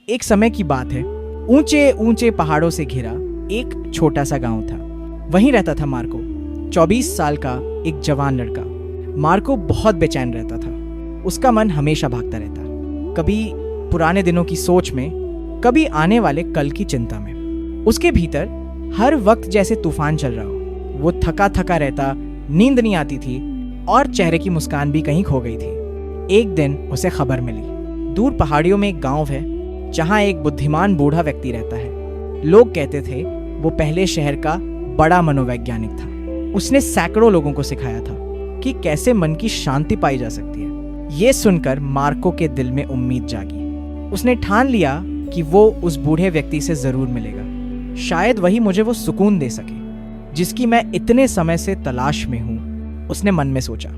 एक समय की बात है। ऊंचे ऊंचे पहाड़ों से घिरा एक छोटा सा गांव था। वहीं रहता था मार्को, 24 साल का एक जवान लड़का। मार्को बहुत बेचैन रहता था। उसका मन हमेशा भागता रहता, कभी पुराने दिनों की सोच में, कभी आने वाले कल की चिंता में। उसके भीतर हर वक्त जैसे तूफान चल रहा हो। वो थका थका रहता, नींद नहीं आती थी और चेहरे की मुस्कान भी कहीं खो गई थी। एक दिन उसे खबर मिली, दूर पहाड़ियों में एक गांव है जहां एक बुद्धिमान बूढ़ा व्यक्ति रहता है। लोग कहते थे वो पहले शहर का बड़ा मनोवैज्ञानिक था। उसने सैकड़ों लोगों को सिखाया था कि कैसे मन की शांति पाई जा सकती है। ये सुनकर मार्को के दिल में उम्मीद जागी। उसने ठान लिया कि वो उस बूढ़े व्यक्ति से जरूर मिलेगा। शायद वही मुझे वो सुकून दे सके जिसकी मैं इतने समय से तलाश में हूं, उसने मन में सोचा।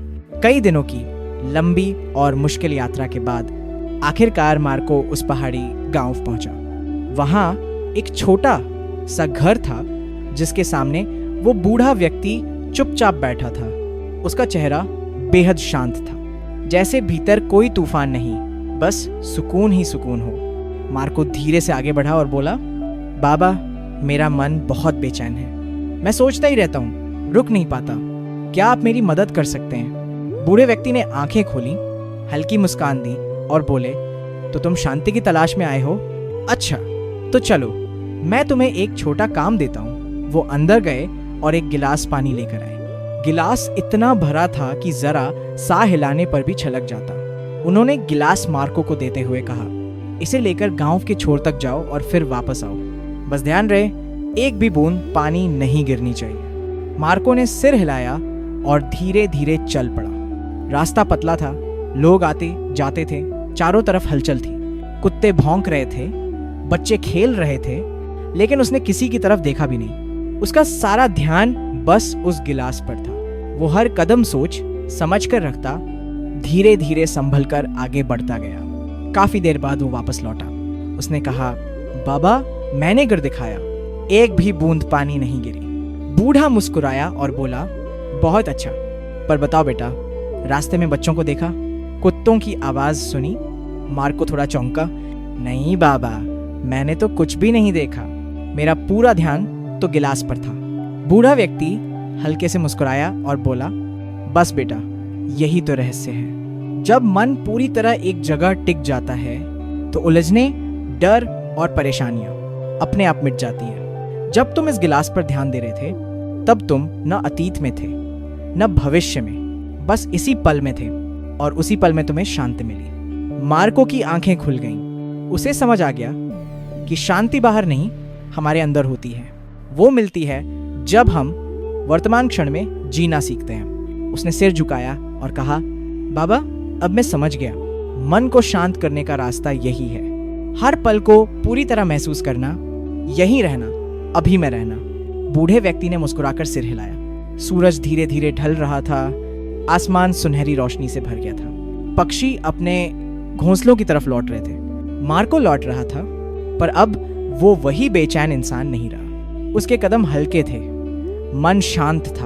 कई दिनों की लंबी और मुश्किल यात्रा के बाद आखिरकार मार्को उस पहाड़ी गांव पहुंचा। वहां एक छोटा सा घर था जिसके सामने वो बूढ़ा व्यक्ति चुपचाप बैठा था। उसका चेहरा बेहद शांत था, जैसे भीतर कोई तूफान नहीं, बस सुकून ही सुकून हो। मार्को धीरे से आगे बढ़ा और बोला, बाबा, मेरा मन बहुत बेचैन है। मैं सोचता ही रहता हूँ, रुक नहीं पाता। क्या आप मेरी मदद कर सकते हैं? बूढ़े व्यक्ति ने आंखें खोली, हल्की मुस्कान दी और बोले, तो तुम शांति की तलाश में आए हो? अच्छा, तो चलो मैं तुम्हें एक छोटा काम देता हूँ। वो अंदर गए और एक गिलास पानी लेकर आए। गिलास इतना भरा था कि जरा साह हिलाने पर भी छलक जाता। उन्होंने गिलास मार्को को देते हुए कहा, इसे लेकर गांव के छोर तक जाओ और फिर वापस आओ। बस ध्यान रहे, एक भी बूंद पानी नहीं गिरनी चाहिए। मार्को ने सिर हिलाया और धीरे धीरे चल पड़ा। रास्ता पतला था, लोग आते जाते थे, चारों तरफ हलचल थी। कुत्ते भौंक रहे थे, बच्चे खेल रहे थे, लेकिन उसने किसी की तरफ देखा भी नहीं। उसका सारा ध्यान बस उस गिलास पर था। वो हर कदम सोच समझ कर रखता, धीरे धीरे संभल कर आगे बढ़ता गया। काफी देर बाद वो वापस लौटा। उसने कहा, बाबा, मैंने कर दिखाया, एक भी बूंद पानी नहीं गिरी। बूढ़ा मुस्कुराया और बोला, बहुत अच्छा, पर बताओ बेटा, रास्ते में बच्चों को देखा? कुत्तों की आवाज सुनी? मार्को थोड़ा चौंका। नहीं बाबा, मैंने तो कुछ भी नहीं देखा। मेरा पूरा ध्यान तो गिलास पर था। बूढ़ा व्यक्ति हल्के से मुस्कुराया और बोला, बस बेटा, यही तो रहस्य है। जब मन पूरी तरह एक जगह टिक जाता है तो उलझने, डर और परेशानियां अपने आप मिट जाती हैं। जब तुम इस गिलास पर ध्यान दे रहे थे तब तुम न अतीत में थे न भविष्य में, बस इसी पल में थे और उसी पल में तुम्हें शांति मिली। मार्को की आंखें खुल गईं। उसे समझ आ गया कि शांति बाहर नहीं, हमारे अंदर होती है। वो मिलती है जब हम वर्तमान क्षण में जीना सीखते हैं। उसने सिर झुकाया और कहा, बाबा, अब मैं समझ गया। मन को शांत करने का रास्ता यही है। हर पल को पूरी तरह महसूस करना, यहीं रहना, अभी में रहना। बूढ़े व्यक्ति ने मुस्कुराकर सिर हिलाया। सूरज धीरे धीरे ढल रहा था। आसमान सुनहरी रोशनी से भर गया था। पक्षी अपने घोंसलों की तरफ लौट रहे थे। मार्को लौट रहा था, पर अब वो वही बेचैन इंसान नहीं रहा। उसके कदम हल्के थे, मन शांत था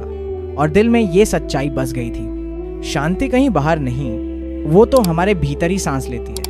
और दिल में ये सच्चाई बस गई थी, शांति कहीं बाहर नहीं, वो तो हमारे भीतर ही सांस लेती है।